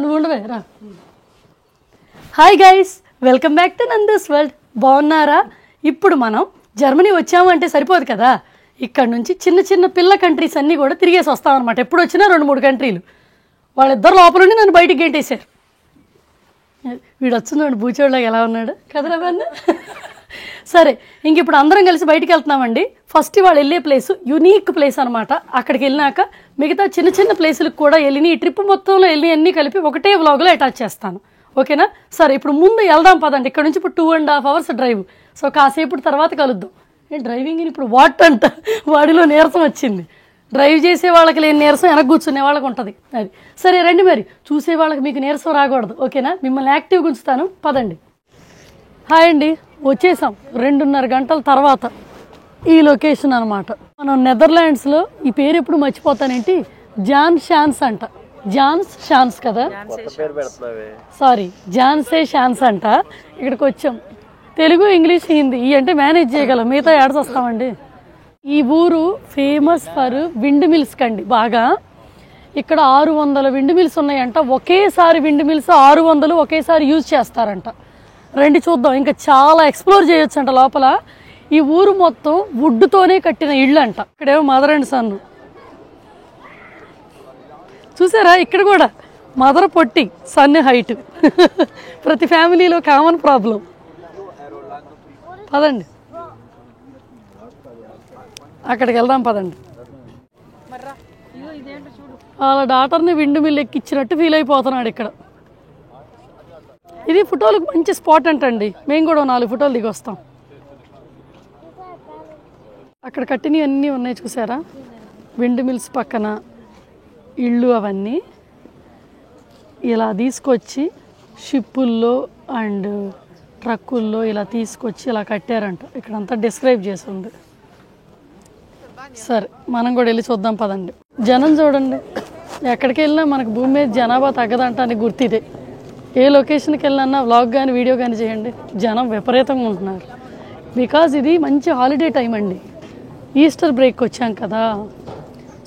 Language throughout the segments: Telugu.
నువ్వు ఉండవే రా. Hi guys, welcome back to Nandu's world. బాగున్నారా? ఇప్పుడు మనం జర్మనీ వచ్చామంటే సరిపోదు కదా, ఇక్కడ నుంచి చిన్న చిన్న పిల్ల కంట్రీస్ అన్నీ కూడా తిరిగేసి వస్తామన్నమాట. ఎప్పుడు వచ్చినా 2-3 కంట్రీలు. వాళ్ళిద్దరు లోపల ఉండి నన్ను బయటికి గెంటేశారు. వీడు వచ్చినాడు బూచోళ్ళగా ఎలా ఉన్నాడు కదరా బాన్న. సరే, ఇంక ఇప్పుడు అందరం కలిసి బయటికి వెళ్తున్నామండి. ఫస్ట్ వాళ్ళు వెళ్ళే ప్లేస్ యూనిక్ ప్లేస్ అనమాట. అక్కడికి వెళ్ళినాక మిగతా చిన్న చిన్న ప్లేసులకు కూడా వెళ్ళి ఈ ట్రిప్ మొత్తంలో వెళ్ళి అన్నీ కలిపి ఒకటే వ్లాగ్లో అటాచ్ చేస్తాను, ఓకేనా? సరే, ఇప్పుడు ముందు వెళ్దాం పదండి. ఇక్కడ నుంచి ఇప్పుడు 2.5 hours డ్రైవ్. సో కాసేపు తర్వాత కలుద్దాం. డ్రైవింగ్ ఇప్పుడు వాట్ అంట, వాడిలో నీరసం వచ్చింది. డ్రైవ్ చేసే వాళ్ళకి లేని నీరసం వెనక కూర్చునే వాళ్ళకి ఉంటుంది. అది సరే, రండి. మరి చూసే వాళ్ళకి మీకు నీరసం రాకూడదు, ఓకేనా? మిమ్మల్ని యాక్టివ్గా ఉంచుతాను, పదండి. హాయ్ అండి, వచ్చేసాం 2.5 గంటల తర్వాత ఈ లొకేషన్ అనమాట. మనం నెదర్లాండ్స్లో ఈ పేరు ఎప్పుడు మర్చిపోతానేంటి, జాన్ షాన్స్ అంట. జాన్స్ షాన్స్ కదా, సారీ జాన్సే షాన్స్ అంట. ఇక్కడికి వచ్చాం. తెలుగు, ఇంగ్లీష్, హిందీ ఈ అంటే మేనేజ్ చేయగలం, మిగతా యాడ్స్ వస్తామండి. ఈ ఊరు ఫేమస్ ఫర్ విండ్ మిల్స్ కండి. బాగా ఇక్కడ 600 విండ్ మిల్స్ ఉన్నాయంట. ఒకేసారి విండ్ మిల్స్ 600 ఒకేసారి యూజ్ చేస్తారంట. రండి చూద్దాం. ఇంకా చాలా ఎక్స్ప్లోర్ చేయొచ్చు అంట లోపల. ఈ ఊరు మొత్తం వుడ్తోనే కట్టిన ఇళ్ళు అంట. ఇక్కడేమో మదర్ అండ్ సన్ చూసారా, ఇక్కడ కూడా మదర్ పొట్టి, సన్ హైట్. ప్రతి ఫ్యామిలీలో కామన్ ప్రాబ్లం. పదండి అక్కడికి వెళ్దాం, పదండి. వాళ్ళ డాటర్ని విండ్ మిల్ ఎక్కిచ్చినట్టు ఫీల్ అయిపోతున్నాడు ఇక్కడ. ఇది ఫోటోలకు మంచి స్పాట్ అంటండి. మేము కూడా 4 ఫోటోలు దిగి వస్తాం. అక్కడ కట్టినవి అన్నీ ఉన్నాయి చూసారా, విండ్ మిల్స్ పక్కన ఇళ్ళు. అవన్నీ ఇలా తీసుకొచ్చి షిప్పుల్లో అండ్ ట్రక్కుల్లో ఇలా తీసుకొచ్చి ఇలా కట్టారంట. ఇక్కడంతా డిస్క్రైబ్ చేసి ఉంది. సరే, మనం కూడా వెళ్ళి చూద్దాం, పదండి. జనం చూడండి, ఎక్కడికి వెళ్ళినా మనకు భూమి మీద జనాభా తగ్గదంట అని గుర్తిదే. ఏ లొకేషన్కి వెళ్ళినా వ్లాగ్ కానీ వీడియో కానీ చేయండి, జనం విపరీతంగా ఉంటున్నారు. బికాజ్ ఇది మంచి హాలిడే టైం అండి. ఈస్టర్ బ్రేక్ వచ్చాం కదా,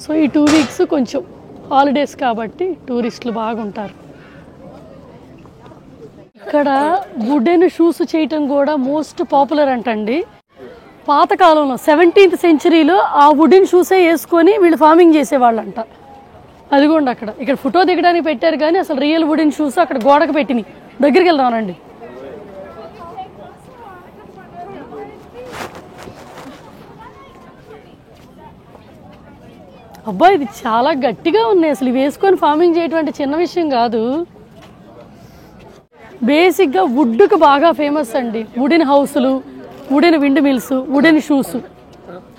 సో ఈ 2 weeks కొంచెం హాలిడేస్ కాబట్టి టూరిస్టులు బాగుంటారు. ఇక్కడ వుడెన్ షూస్ చేయటం కూడా మోస్ట్ పాపులర్ అంటండి. పాతకాలంలో 17th centuryలో ఆ వుడెన్ షూసే వేసుకొని వీళ్ళు ఫార్మింగ్ చేసేవాళ్ళంట. అదిగోండి అక్కడ. ఇక్కడ ఫోటో దిగడానికి పెట్టారు కానీ అసలు రియల్ వుడెన్ షూస్ అక్కడ గోడకు పెట్టినాయి. దగ్గరికి వెళ్దామనండి. అబ్బా, ఇది చాలా గట్టిగా ఉన్నాయి. అసలు ఇవి వేసుకొని ఫార్మింగ్ చేయటం అంటే చిన్న విషయం కాదు. బేసిక్గా వుడ్కు బాగా ఫేమస్ అండి. వుడెన్ హౌసులు, wooden wind mills, wooden shoes.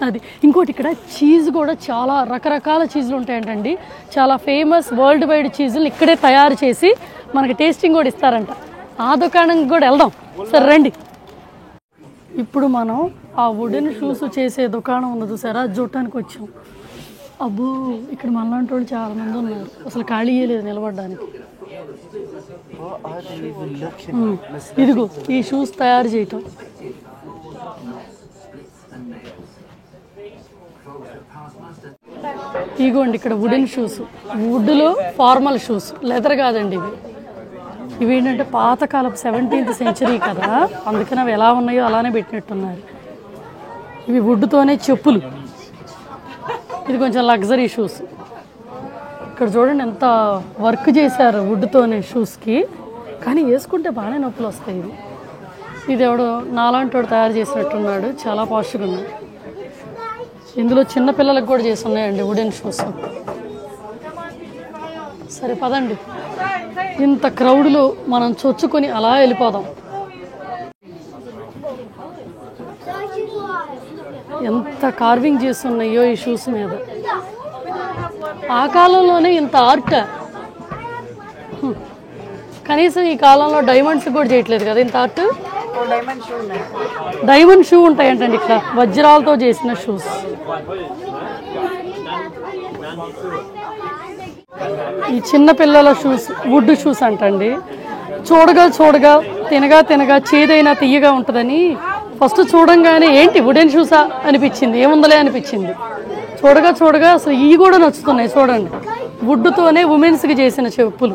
అది ఇంకోటి, ఇక్కడ చీజ్ కూడా చాలా రకరకాల చీజులు ఉంటాయంటండి. చాలా ఫేమస్ వరల్డ్ వైడ్ చీజులు ఇక్కడే తయారు చేసి మనకి టేస్టింగ్ కూడా ఇస్తారంట. ఆ దుకాణంకి కూడా వెళ్దాం. సరే రండి. ఇప్పుడు మనం ఆ వుడెన్ షూస్ చేసే దుకాణం ఉంది చూసారా, చూడటానికి వచ్చాం. అబ్బో, ఇక్కడ మనలాంటి వాళ్ళు చాలా మంది ఉన్నారు. అసలు ఖాళీ లేదు నిలబడడానికి. ఇదిగో ఈ షూస్ తయారు చేయటం. ఇగోండి ఇక్కడ వుడెన్ షూస్, వుడ్లో ఫార్మల్ షూస్, లెదర్ కాదండి ఇవి. ఇవి ఏంటంటే పాతకాలపు 17th century కదా, అందుకని అవి ఎలా ఉన్నాయో అలానే పెట్టినట్టున్నారు. ఇవి వుడ్తోనే చెప్పులు. ఇది కొంచెం లగ్జరీ షూస్. ఇక్కడ చూడండి ఎంత వర్క్ చేశారు వుడ్తోనే షూస్కి, కానీ వేసుకుంటే బాగానే నొప్పులు వస్తాయి. ఇది ఎవడో నాలాంటి వాడు తయారు చేసినట్టున్నాడు, చాలా పాష్గా ఉంది. ఇందులో చిన్న పిల్లలకు కూడా చేసి ఉన్నాయండి వుడెన్ షూస్. సరే పదండి, ఇంత క్రౌడ్లో మనం చొచ్చుకొని అలా వెళ్ళిపోదాం. ఎంత కార్వింగ్ చేస్తున్నాయో ఈ షూస్ మీద. ఆ కాలంలోనే ఇంత ఆర్ట్. కనీసం ఈ కాలంలో డైమండ్స్ కూడా చేయట్లేదు కదా ఇంత ఆర్ట్. డైమండ్ షూ ఉంటాయంటండి ఇక్కడ, వజ్రాలతో చేసిన షూస్. ఈ చిన్న పిల్లల షూస్ వుడ్ షూస్ అంటండి. చూడగా తినగా చేదైనా తీయగా ఉంటుందని ఫస్ట్ చూడంగానే ఏంటి వుడెన్ షూసా అనిపించింది, ఏముందలే అనిపించింది. చూడగా అసలు ఇవి కూడా నచ్చుతున్నాయి. చూడండి, వుడ్తోనే ఉమెన్స్కి చేసిన చెప్పులు.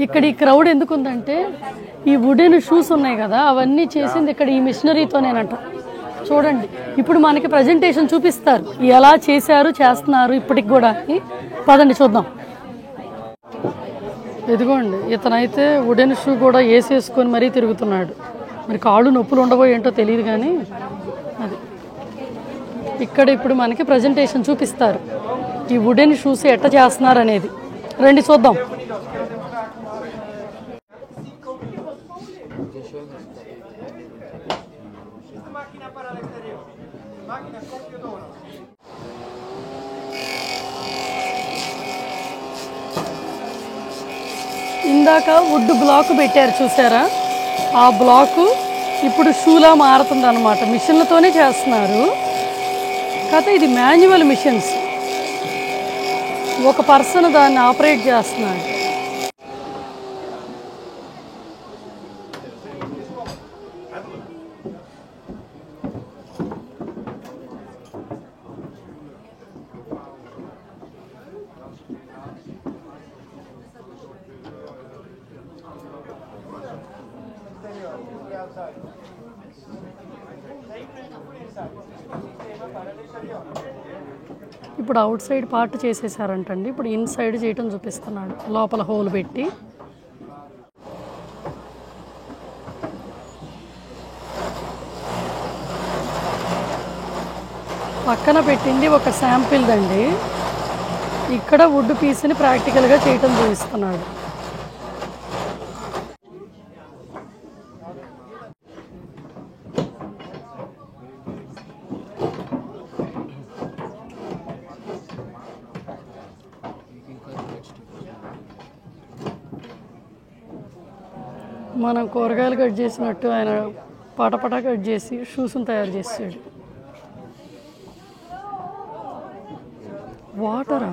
ఇక్కడ ఈ క్రౌడ్ ఎందుకు ఉందంటే ఈ వుడెన్ షూస్ ఉన్నాయి కదా, అవన్నీ చేసింది ఇక్కడ ఈ మిషనరీతోనేనంట. చూడండి, ఇప్పుడు మనకి ప్రజెంటేషన్ చూపిస్తారు ఎలా చేస్తున్నారు ఇప్పటికి కూడా. పదండి చూద్దాం. ఎదుగోండి, ఇతనైతే వుడెన్ షూ కూడా వేసేసుకొని మరీ తిరుగుతున్నాడు. మరి కాళ్ళు నొప్పులు ఉండవో ఏంటో తెలియదు కానీ అది ఇక్కడ ఇప్పుడు మనకి ప్రజెంటేషన్ చూపిస్తారు ఈ వుడెన్ షూస్ ఎట్ట చేస్తున్నారు అనేది. రండి చూద్దాం. ఇందాక వుడ్ బ్లాక్ పెట్టారు చూసారా, ఆ బ్లాకు ఇప్పుడు షూలా మారుతుంది అనమాట. మిషన్లతోనే చేస్తున్నారు. కాకపోతే ఇది మాన్యువల్ మిషన్స్, ఒక పర్సన్ దాన్ని ఆపరేట్ చేస్తున్నాడు. ఇప్పుడు అవుట్ సైడ్ పార్ట్ చేసేసారంటండి. ఇప్పుడు ఇన్సైడ్ చేయటం చూపిస్తున్నాడు, లోపల హోల్ పెట్టి. పక్కన పెట్టింది ఒక శాంపిల్ దండి. ఇక్కడ వుడ్ పీస్ని ప్రాక్టికల్గా చేయటం చూపిస్తున్నాడు. మనం కూరగాయలు కట్ చేసినట్టు ఆయన పటపటా కట్ చేసి షూస్ని తయారు చేసాడు. వాటరా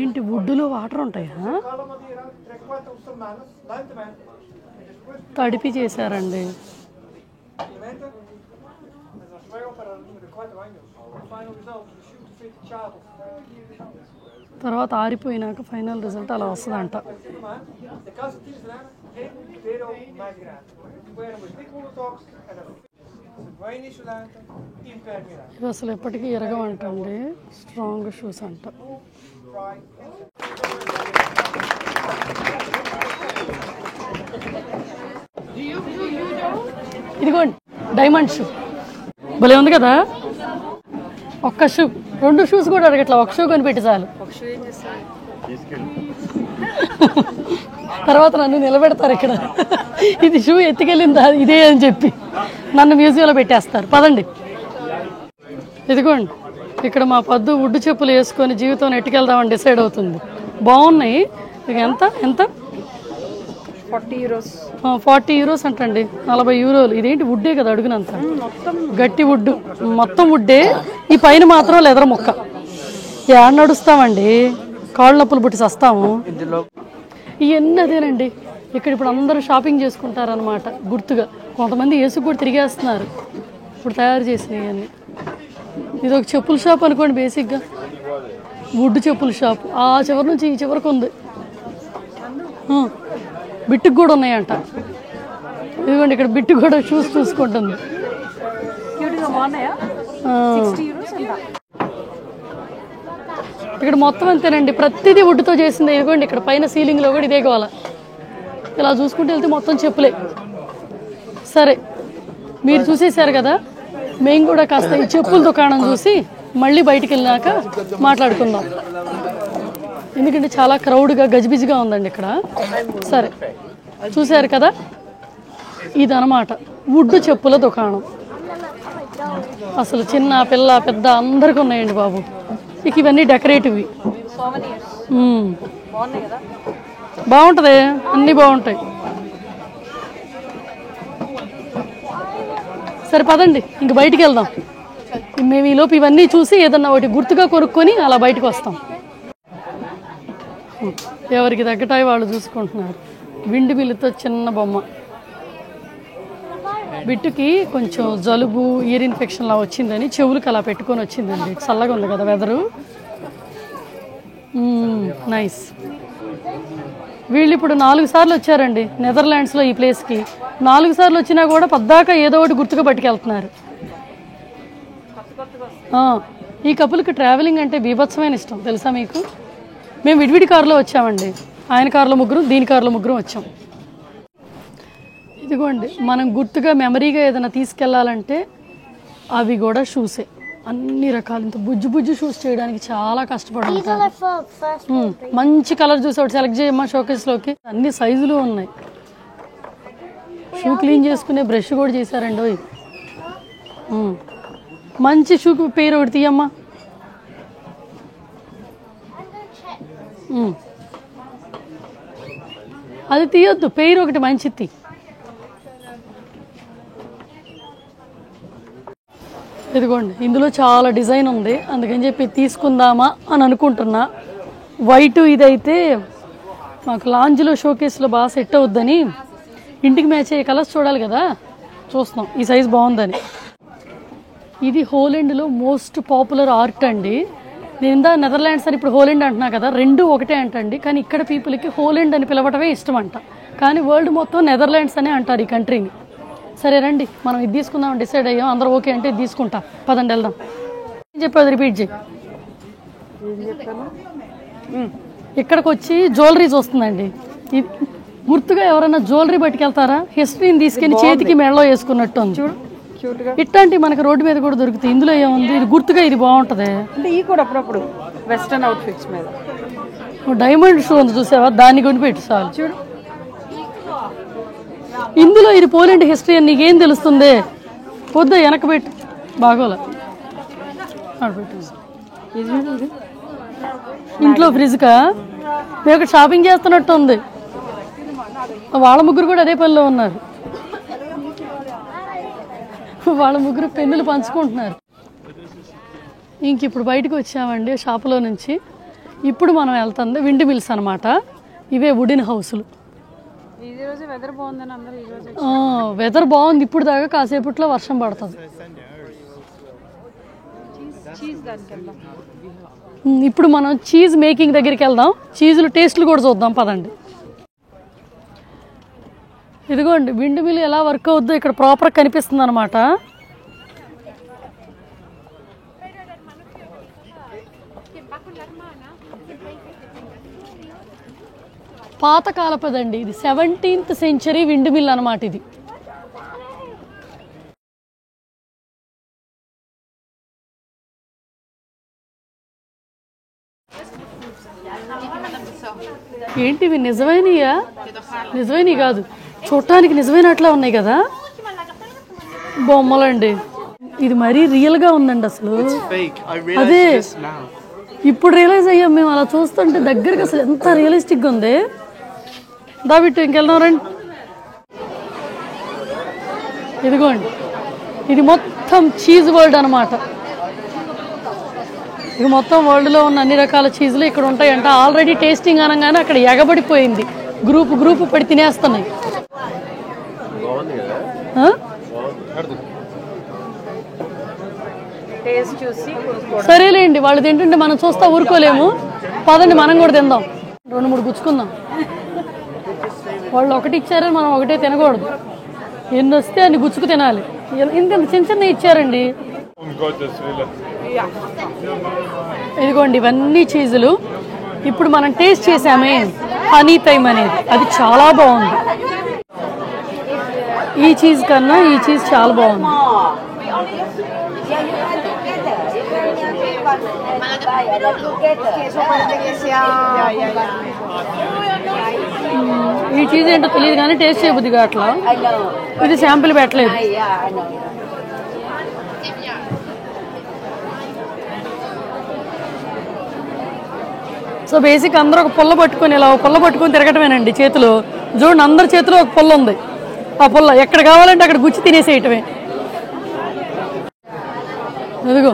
ఏంటి, వుడ్లో వాటర్ ఉంటాయా? తడిపి చేశారండి. తర్వాత ఆరిపోయినాక ఫైనల్ రిజల్ట్ అలా వస్తుందంట. ఇవి అసలు ఎప్పటికీ ఎరగవంటండి, స్ట్రాంగ్ షూస్ అంట. ఇదిగోండి డైమండ్ షూ, భలే ఉంది కదా. ఒక్క షూ, 2 షూస్ కూడా అడగట్లా, ఒక షూ కొని పెట్టి చాలు. తర్వాత నన్ను నిలబెడతారు ఇక్కడ, ఇది షూ ఎత్తుకెళ్ళిందా ఇదే అని చెప్పి నన్ను మ్యూజియంలో పెట్టేస్తారు. పదండి. ఇదిగోండి, ఇక్కడ మా పద్దు వుడ్ చెప్పులు వేసుకొని జీవితం ఎట్టుకెళ్దామని డిసైడ్ అవుతుంది. బాగున్నాయి. ఇక ఎంత ఎంత 40 యూరోస్ అంటండి, 40 యూరోలు. ఇదేంటి వుడ్డే కదా అడుగునంత, గట్టి వుడ్, మొత్తం వుడ్డే. ఈ పైన మాత్రం లెదర్ ముక్క. ఏడ నడుస్తామండి, కాళ్ళు నొప్పులు పుట్టి వస్తాము. ఇవన్నీ అదేనండి. ఇక్కడ ఇప్పుడు అందరూ షాపింగ్ చేసుకుంటారనమాట గుర్తుగా. కొంతమంది వేసుకు కూడా తిరిగేస్తున్నారు ఇప్పుడు తయారు చేసినవి అన్నీ. ఇది ఒక చెప్పుల షాప్ అనుకోండి, బేసిక్గా వుడ్ చెప్పుల షాప్. ఆ చివరి నుంచి ఈ చివరికి ఉంది. బిట్టుకు కూడా ఉన్నాయంట. ఇదిగోండి, ఇక్కడ బిట్టు కూడా షూస్ చూసుకుంటుంది. ఇక్కడ మొత్తం అంతేనండి, ప్రతిదీ వుడ్తో చేసింది. ఇదిగోండి, ఇక్కడ పైన సీలింగ్లో కూడా ఇదే గోల. ఇలా చూసుకుంటూ వెళ్తే మొత్తం చెప్పులే. సరే, మీరు చూసేశారు కదా, మేము కూడా కాస్త ఈ చెప్పుల దుకాణం చూసి మళ్ళీ బయటికి వెళ్ళినాక మాట్లాడుకుందాం. ఎందుకంటే చాలా క్రౌడ్గా గజిబిజిగా ఉందండి ఇక్కడ. సరే, చూశారు కదా, ఇదనమాట వుడ్ చెప్పుల దుకాణం. అసలు చిన్న పిల్ల పెద్ద అందరికీ ఉన్నాయండి బాబు. ఇక ఇవన్నీ డెకరేటివ్వి. బాగుంటుంది, అన్నీ బాగుంటాయి. సరే పదండి, ఇంక బయటికి వెళ్దాం. మేము ఈలోపు ఇవన్నీ చూసి ఏదన్నా ఒకటి గుర్తుగా కొనుక్కొని అలా బయటకు వస్తాం. ఎవరికి తగ్గటాయి వాళ్ళు చూసుకుంటున్నారు. విండ్ మిల్లుతో చిన్న బొమ్మ, బిట్టుకి కొంచెం జలుబు ఇయర్ ఇన్ఫెక్షన్ లా వచ్చిందని చెవులకు అలా పెట్టుకొని వచ్చిందండి. చల్లగా ఉంది కదా వెదరు. నైస్. వీళ్ళు ఇప్పుడు 4 సార్లు వచ్చారండి నెదర్లాండ్స్లో ఈ ప్లేస్కి. 4 సార్లు వచ్చినా కూడా పద్దాక ఏదో ఒకటి గుర్తుగా పట్టుకెళ్తున్నారు. ఈ కపుల్కి ట్రావెలింగ్ అంటే బీభత్సమైన ఇష్టం తెలుసా మీకు. మేము విడివిడి కారులో వచ్చామండి. ఆయన కారులో 3, దీని కారులో 3 వచ్చాం. ఇదిగోండి మనం గుర్తుగా మెమరీగా ఏదైనా తీసుకెళ్ళాలంటే అవి కూడా షూసే. అన్ని రకాలు ఇంత బుజ్జు షూస్ చేయడానికి చాలా కష్టపడుతుంటారు. మంచి కలర్ చూసి ఒకటి సెలెక్ట్ చేయమ్మా షోకేస్లోకి. అన్ని సైజులు ఉన్నాయి. షూ క్లీన్ చేసుకునే బ్రష్ కూడా చేశారండి. మంచి షూ పేరు ఒకటి తీయమ్మా. అది తీయొద్దు, పేరు ఒకటి మంచిది. ఇదిగోండి ఇందులో చాలా డిజైన్ ఉంది, అందుకని చెప్పి తీసుకుందామా అని అనుకుంటున్నా. వైట్ ఇదైతే మాకు లాంజ్లో షోకేస్లో బాగా సెట్ అవుద్దని, ఇంటికి మ్యాచ్ అయ్యే కలర్స్ చూడాలి కదా, చూస్తున్నాం. ఈ సైజ్ బాగుందని. ఇది హోలాండ్లో మోస్ట్ పాపులర్ ఆర్ట్ అండి. నేను ఇందా నెదర్లాండ్స్ అని ఇప్పుడు హోలాండ్ అంటున్నా కదా, 2 ఒకటే అంటండి. కానీ ఇక్కడ పీపుల్కి హోలాండ్ అని పిలవటమే ఇష్టం అంట. కానీ వరల్డ్ మొత్తం నెదర్లాండ్స్ అనే అంటారు ఈ కంట్రీని. సరే రండి మనం ఇది తీసుకుందాం డిసైడ్ అయ్యాం. అందరూ ఓకే అంటే ఇది తీసుకుంటా, పదండి వెళ్దాం. ఏం చెప్పేది రిపీట్ చేయి. ఇక్కడికి వచ్చి జ్యువెలరీ చూస్తుందండి. ఇది గుర్తుగా ఎవరైనా జ్యువెలరీ పట్టుకెళ్తారా? హిస్టరీని తీసుకెళ్ళి చేతికి మెడలో వేసుకున్నట్టు ఉంది చూడు. ఇట్లాంటి మనకి రోడ్డు మీద కూడా దొరుకుతాయి. ఇందులో ఏముంది, ఇది గుర్తుగా ఇది బాగుంటది. అంటే ఈ కూడా అప్పుడప్పుడు వెస్టర్న్ అవుట్ఫిట్స్ మీద డైమండ్ షూ ఉంది చూసావా, దాన్ని కొనిపెట్టు చాలు. చూడు ఇందులో ఇది పోలాండ్ హిస్టరీ అని నీకేం తెలుస్తుంది? వద్దు వెనక పెట్టు, బాగోలే. ఇంట్లో ఫ్రిడ్జ్కా మేము ఇక్కడ షాపింగ్ చేస్తున్నట్టు ఉంది. వాళ్ళ 3 కూడా అదే పనిలో ఉన్నారు. వాళ్ళ 3 పెన్నులు పంచుకుంటున్నారు. ఇంక ఇప్పుడు బయటకు వచ్చామండి షాపులో నుంచి. ఇప్పుడు మనం వెళ్తుంది విండ్ మిల్స్ అనమాట. ఇవే వుడెన్ హౌస్లు. వెదర్ బాగుంది ఇప్పుడు దాకా, కాసేపట్లో వర్షం పడుతుంది. ఇప్పుడు మనం చీజ్ మేకింగ్ దగ్గరికి వెళ్దాం. చీజులు టేస్ట్లు కూడా చూద్దాం పదండి. ఇదిగోండి విండ్ మిల్ ఎలా వర్క్ అవుద్దో ఇక్కడ ప్రాపర్గా కనిపిస్తుంది అనమాట. పాతకాలపదండి ఇది, 17th సెంచరీ విండ్ మిల్ అనమాట ఇది. ఏంటివి నిజమైనయా? నిజమైనవి కాదు, చూడటానికి నిజమైనట్లా ఉన్నాయి కదా బొమ్మలండి. ఇది మరీ రియల్గా ఉందండి అసలు. అదే ఇప్పుడు రియలైజ్ అయ్యాం మేము అలా చూస్తుంటే దగ్గరకి. అసలు ఎంత రియలిస్టిక్గా ఉంది. దాబిట్టు ఇంకెళ్దాం రండి. ఇదిగోండి ఇది మొత్తం చీజ్ వరల్డ్ అనమాట. ఇక మొత్తం వరల్డ్లో ఉన్న అన్ని రకాల చీజులు ఇక్కడ ఉంటాయంట. ఆల్రెడీ టేస్టింగ్ అనగానే అక్కడ ఎగబడిపోయింది, గ్రూప్ పడి తినేస్తున్నాయి. సరేలేండి, వాళ్ళు తింటుంటే మనం చూస్తా ఊరుకోలేము. పదండి మనం కూడా తిందాం, 2-3 గుచ్చుకుందాం. వాళ్ళు ఒకటి ఇచ్చారని మనం ఒకటే తినకూడదు, ఎన్ని వస్తే అన్ని గుచ్చుకు తినాలి. ఇంత చిన్న ఇచ్చారండి. ఇదిగోండి ఇవన్నీ చీజులు. ఇప్పుడు మనం టేస్ట్ చేసామే హనీ థైమ్ అనేది, అది చాలా బాగుంది. ఈ చీజ్ కన్నా ఈ చీజ్ చాలా బాగుంది. ఈ చీజ్ ఏంటో తెలియదు కానీ టేస్ట్ చేయబుద్దిగా అట్లా. ఇది శాంపిల్ పెట్టలేదు. సో బేసిక్ అందరూ ఒక పుల్ల పట్టుకొని ఇలా పుల్ల పట్టుకొని తిరగటమేనండి చేతిలో. చూడండి అందరి చేతిలో ఒక పుల్ల ఉంది. ఆ పుల్ల ఎక్కడ కావాలంటే అక్కడ గుచ్చి తినేసేయటమే. ఇదిగో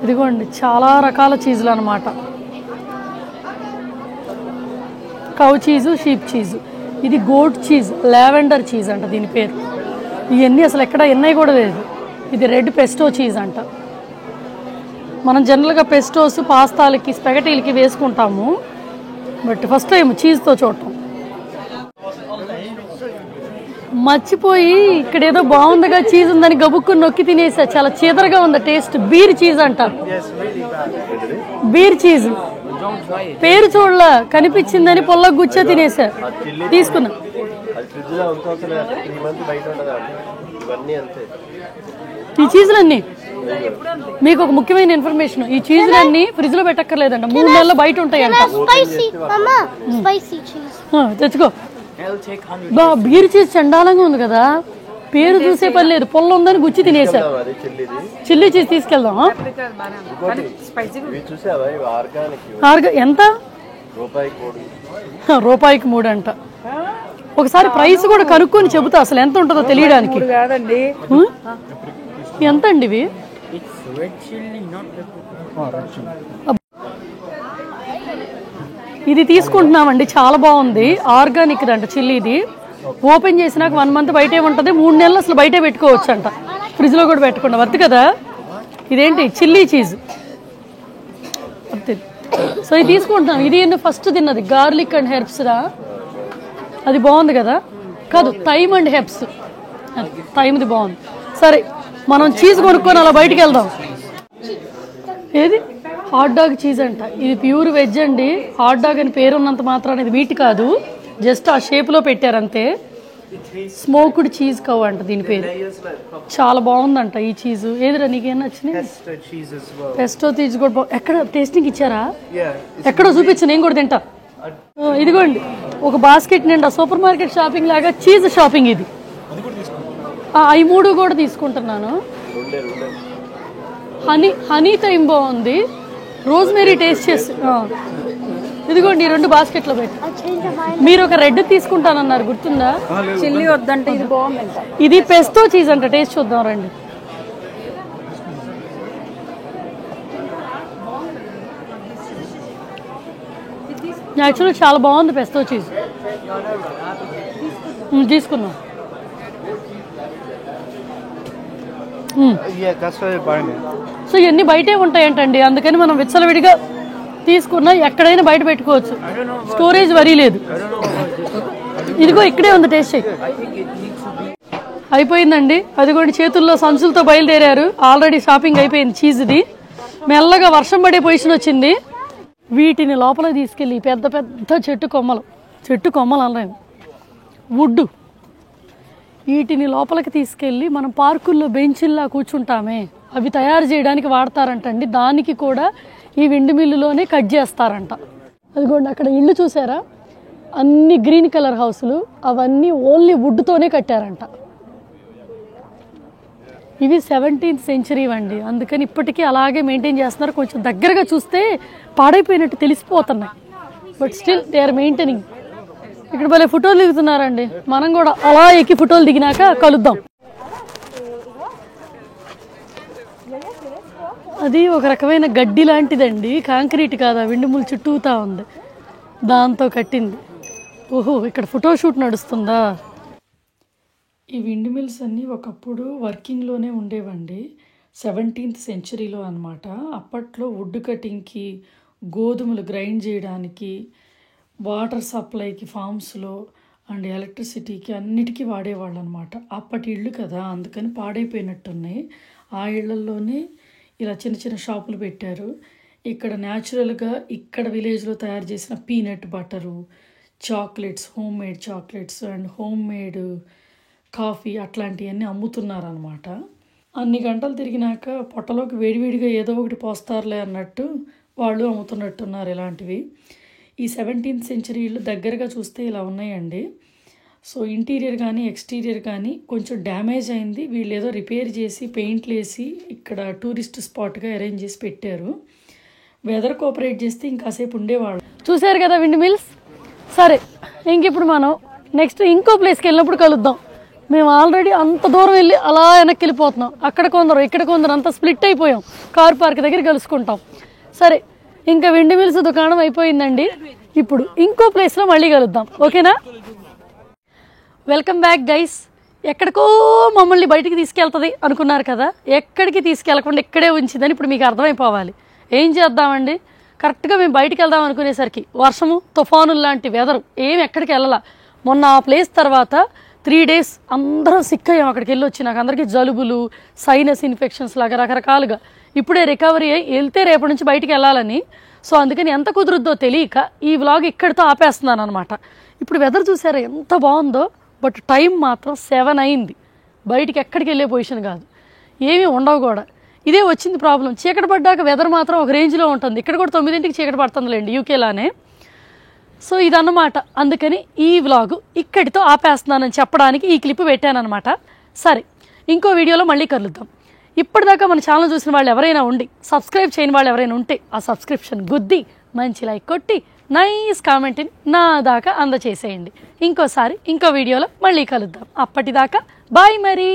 ఇదిగోండి చాలా రకాల చీజులు అనమాట. Cow cheese, sheep cheese. ఇది గోట్ చీజ్, లావెండర్ చీజ్ అంట దీని పేరు. ఇవన్నీ అసలు ఎక్కడ ఎన్నై కూడా లేదు. ఇది రెడ్ పెస్టో చీజ్ అంట. మనం జనరల్గా పెస్టోస్ పాస్తాలకి, స్పెగటీలకి వేసుకుంటాము. బట్ ఫస్ట్ టైం చీజ్తో చూడటం. మర్చిపోయి ఇక్కడ ఏదో బాగుందిగా చీజ్ ఉందని గబుక్కుని నొక్కి తినేసా. చాలా చీదరగా ఉంది టేస్ట్. బీర్ చీజ్ అంట. బీర్ చీజ్ పేరు చూడలా, కనిపించిందని పొల్ల గుచ్చా తినేసా. తీసుకున్నా. ఈ చీజులన్నీ మీకు ఒక ముఖ్యమైన ఇన్ఫర్మేషన్, ఈ చీజులన్నీ ఫ్రిడ్జ్ లో పెట్టక్కర్లేదంట, 3 నెలలు బయట ఉంటాయంట. తెచ్చుకో. బీర్ చీజ్ చండాలంగా ఉంది కదా, పేరు చూసే పని లేదు, పొల్ల ఉందని గుచ్చి తినేసా. చిల్లీ చీజ్ తీసుకెళ్దాం. ఎంత? రూపాయికి 3 అంట. ఒకసారి ప్రైస్ కూడా కనుక్కొని చెబుతా అసలు ఎంత ఉంటుందో తెలియడానికి. ఎంత అండి ఇవి? ఇది తీసుకుంటున్నామండి, చాలా బాగుంది. ఆర్గానిక్ అంట చిల్లీది. ఓపెన్ చేసినాక 1 మంత్ బయటే ఉంటుంది, 3 నెలలు అసలు బయటే పెట్టుకోవచ్చు అంట, ఫ్రిడ్జ్ లో కూడా పెట్టకుండా. వర్త్ కదా. ఇదేంటి చిల్లీ చీజ్. సో ఇది తీసుకుంటున్నాం. ఇది ఫస్ట్ తిన్నది గార్లిక్ అండ్ హెర్బ్స్ రా, అది బాగుంది కదా. కాదు, థైమ్ అండ్ హెర్బ్స్. థైమ్ది బాగుంది. సరే మనం చీజ్ కొనుక్కొని అలా బయటికి వెళ్దాం. ఏది? హాట్ డాగ్ చీజ్ అంట. ఇది ప్యూర్ వెజ్ అండి. హాట్ డాగ్ అని పేరున్నంత మాత్రాన ఇది మీట్ కాదు, జస్ట్ ఆ షేప్లో పెట్టారంతే. స్మోక్డ్ చీజ్ కవ్ అంట దీని పేరు. చాలా బాగుందంట ఈ చీజు. ఏదిరా నీకేం నచ్చింది? పెస్టో చీజ్ కూడా ఎక్కడ టేస్టింగ్ ఇచ్చారా? ఎక్కడో చూపించు, నేను కూడా తింటా. ఇదిగోండి ఒక బాస్కెట్ నిండా సూపర్ మార్కెట్ షాపింగ్ లాగా చీజ్ షాపింగ్ ఇది. ఈ 3 కూడా తీసుకుంటున్నాను. హనీ థైమ్ బాగుంది. రోజ్మెరీ టేస్ట్ చేసి ఇదిగోండి 2 బాస్కెట్లో పెట్టి. మీరు ఒక రెడ్ తీసుకుంటానన్నారు, గుర్తుందా? చిల్లీ వద్దంటే ఇది బాగుంది. ఇది పెస్టో చీజ్ అంట, టేస్ట్ చూద్దాం రండి. యాక్చువల్లీ చాలా బాగుంది పెస్టో చీజ్. తీసుకున్నాం. సో ఇవన్నీ బయటే ఉంటాయంటండి, అందుకని మనం విచ్చలవిడిగా తీసుకున్నా ఎక్కడైనా బయట పెట్టుకోవచ్చు, స్టోరేజ్ వరీ లేదు. ఇదిగో ఇక్కడే ఉంది, టేస్ట్ చేయి. అయిపోయిందండి. అదిగోండి చేతుల్లో సంచులతో బయలుదేరారు. ఆల్రెడీ షాపింగ్ అయిపోయింది చీజ్ది. మెల్లగా వర్షం పడే పొజిషన్ వచ్చింది. వీటిని లోపల తీసుకెళ్ళి పెద్ద పెద్ద చెట్టు కొమ్మలు అనలేము, వుడ్, వీటిని లోపలికి తీసుకెళ్ళి మనం పార్కుల్లో బెంచిల్లా కూర్చుంటామే, అవి తయారు చేయడానికి వాడతారంటండి. దానికి కూడా ఈ విండ్ మిల్లులోనే కట్ చేస్తారంట. అదిగోండి అక్కడ ఇళ్ళు చూసారా, అన్ని గ్రీన్ కలర్ హౌస్లు, అవన్నీ ఓన్లీ వుడ్తోనే కట్టారంట. ఇవి 17th సెంచరీ అండి, అందుకని ఇప్పటికీ అలాగే మెయింటైన్ చేస్తున్నారు. కొంచెం దగ్గరగా చూస్తే పాడైపోయినట్టు తెలిసిపోతున్నాయి, but still they are maintaining. ఇక్కడ భలే ఫోటోలు దిగుతున్నారండి. మనం కూడా అలా ఎక్కి ఫోటోలు దిగినాక కలుద్దాం. అది ఒక రకమైన గడ్డి లాంటిదండి, కాంక్రీట్ కాదు, విండుములు చుట్టూతా ఉంది, దాంతో కట్టింది. ఓహో, ఇక్కడ ఫోటోషూట్ నడుస్తుందా? ఈ విండ్ మిల్స్ అన్నీ ఒకప్పుడు వర్కింగ్లోనే ఉండేవండి, 17th సెంచరీలో అనమాట. అప్పట్లో వుడ్ కటింగ్కి, గోధుమలు గ్రైండ్ చేయడానికి, వాటర్ సప్లైకి ఫార్మ్స్లో అండ్ ఎలక్ట్రిసిటీకి అన్నిటికీ వాడేవాళ్ళు అనమాట. అప్పటి ఇళ్ళు కదా, అందుకని పాడైపోయినట్టున్నాయి. ఆ ఇళ్లల్లోనే ఇలా చిన్న చిన్న షాపులు పెట్టారు. ఇక్కడ న్యాచురల్గా ఇక్కడ విలేజ్లో తయారు చేసిన peanut butter, chocolates, home made chocolates and home made coffee అట్లాంటివన్నీ అమ్ముతున్నారనమాట. అన్ని గంటలు తిరిగినాక పొట్టలోకి వేడివేడిగా ఏదో ఒకటి పోస్తారులే అన్నట్టు వాళ్ళు అమ్ముతున్నట్టున్నారు ఇలాంటివి. ఈ 17th సెంచరీలు దగ్గరగా చూస్తే ఇలా ఉన్నాయండి. సో ఇంటీరియర్ కానీ ఎక్స్టీరియర్ కానీ కొంచెం డ్యామేజ్ అయింది. వీళ్ళు ఏదో రిపేర్ చేసి పెయింట్లు వేసి ఇక్కడ టూరిస్ట్ స్పాట్గా అరేంజ్ చేసి పెట్టారు. వెదర్ కోఆపరేట్ చేస్తే ఇంకాసేపు ఉండేవాళ్ళు. చూశారు కదా విండ్ మిల్స్. సరే, ఇంక ఇప్పుడు మనం నెక్స్ట్ ఇంకో ప్లేస్కి వెళ్ళినప్పుడు కలుద్దాం. మేము ఆల్రెడీ అంత దూరం వెళ్ళి అలా వెనక్కి వెళ్ళిపోతున్నాం. అక్కడ కొందరు ఇక్కడ కొందరు అంతా స్ప్లిట్ అయిపోయాం. కార్ పార్క్ దగ్గర కలుసుకుంటాం. సరే, ఇంకా విండి మిల్స్ దుకాణం అయిపోయిందండి. ఇప్పుడు ఇంకో ప్లేస్లో మళ్ళీ కలుద్దాం, ఓకేనా? Welcome back guys. ఎక్కడికో మమ్మల్ని బయటికి తీసుకెళ్తుంది అనుకున్నారు కదా, ఎక్కడికి తీసుకెళ్లకుండా ఇక్కడే ఉంచిందని ఇప్పుడు మీకు అర్థమైపోవాలి. ఏం చేద్దామండి, కరెక్ట్గా మేము బయటికి వెళ్దాం అనుకునేసరికి వర్షము తుఫానులు లాంటి వెదరు, ఏమి ఎక్కడికి వెళ్ళాల. మొన్న ఆ ప్లేస్ తర్వాత 3 days అందరం సిక్ అయ్యాం. అక్కడికి వెళ్ళి వచ్చి నాకు అందరికీ జలుబులు, సైనస్ ఇన్ఫెక్షన్స్ లాగా రకరకాలుగా. ఇప్పుడే రికవరీ అయ్యి వెళ్తే రేపటి నుంచి బయటికి వెళ్ళాలని. సో అందుకని ఎంత కుదురుద్దో తెలియక ఈ వ్లాగ్ ఇక్కడితో ఆపేస్తున్నాను అనమాట. ఇప్పుడు వెదర్ చూసారా ఎంత బాగుందో, బట్ టైం మాత్రం 7 అయింది. బయటికి ఎక్కడికి వెళ్ళే పొజిషన్ కాదు, ఏమీ ఉండవు కూడా. ఇదే వచ్చింది ప్రాబ్లం. చీకటి పడ్డాక వెదర్ మాత్రం ఒక రేంజ్లో ఉంటుంది. ఇక్కడ కూడా 9ంటికి చీకటి పడుతుందిలేండి, యూకేలానే. సో ఇదన్నమాట. అందుకని ఈ వ్లాగు ఇక్కడితో ఆపేస్తున్నానని చెప్పడానికి ఈ క్లిప్ పెట్టానమాట. సరే, ఇంకో వీడియోలో మళ్ళీ కలుద్దాం. ఇప్పటిదాకా మన ఛానల్ చూసిన వాళ్ళు ఎవరైనా ఉండి సబ్స్క్రైబ్ చేయని వాళ్ళు ఎవరైనా ఉంటే ఆ సబ్స్క్రిప్షన్ గుద్ది మంచి లైక్ కొట్టి నైస్ కామెంట్ని నా దాకా అందచేసేయండి. ఇంకో వీడియోలో మళ్ళీ కలుద్దాం. అప్పటిదాకా బాయ్ మరి.